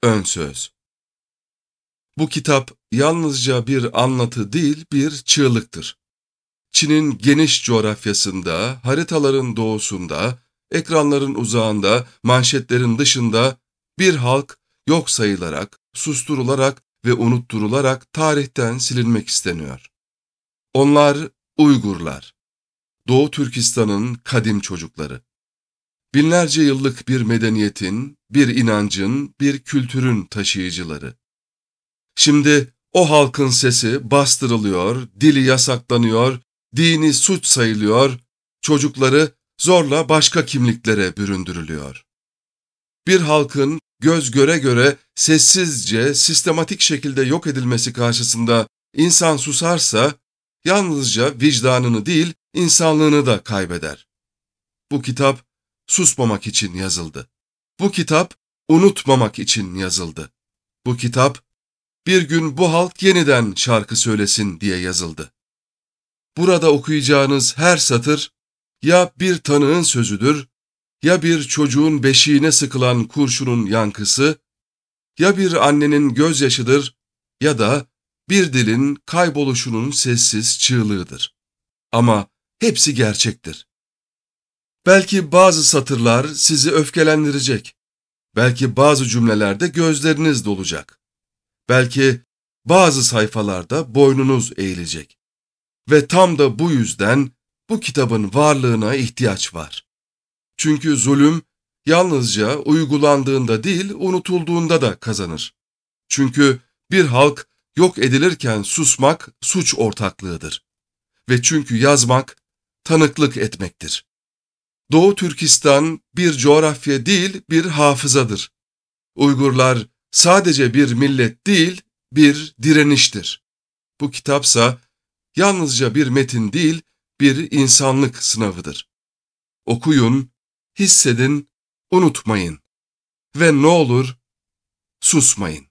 Ön söz. Bu kitap yalnızca bir anlatı değil, bir çığlıktır. Çin'in geniş coğrafyasında, haritaların doğusunda, ekranların uzağında, manşetlerin dışında bir halk yok sayılarak, susturularak ve unutturularak tarihten silinmek isteniyor. Onlar Uygurlar, Doğu Türkistan'ın kadim çocukları. Binlerce yıllık bir medeniyetin, bir inancın, bir kültürün taşıyıcıları. Şimdi o halkın sesi bastırılıyor, dili yasaklanıyor, dini suç sayılıyor, çocukları zorla başka kimliklere büründürülüyor. Bir halkın göz göre göre sessizce, sistematik şekilde yok edilmesi karşısında insan susarsa, yalnızca vicdanını değil, insanlığını da kaybeder. Bu kitap susmamak için yazıldı. Bu kitap unutmamak için yazıldı. Bu kitap bir gün bu halk yeniden şarkı söylesin diye yazıldı. Burada okuyacağınız her satır ya bir tanığın sözüdür, ya bir çocuğun beşiğine sıkılan kurşunun yankısı, ya bir annenin gözyaşıdır ya da bir dilin kayboluşunun sessiz çığlığıdır. Ama hepsi gerçektir. Belki bazı satırlar sizi öfkelendirecek. Belki bazı cümlelerde gözleriniz dolacak. Belki bazı sayfalarda boynunuz eğilecek. Ve tam da bu yüzden bu kitabın varlığına ihtiyaç var. Çünkü zulüm yalnızca uygulandığında değil, unutulduğunda da kazanır. Çünkü bir halk yok edilirken susmak suç ortaklığıdır. Ve çünkü yazmak tanıklık etmektir. Doğu Türkistan bir coğrafya değil, bir hafızadır. Uygurlar sadece bir millet değil, bir direniştir. Bu kitapsa yalnızca bir metin değil, bir insanlık sınavıdır. Okuyun, hissedin, unutmayın ve ne olur susmayın.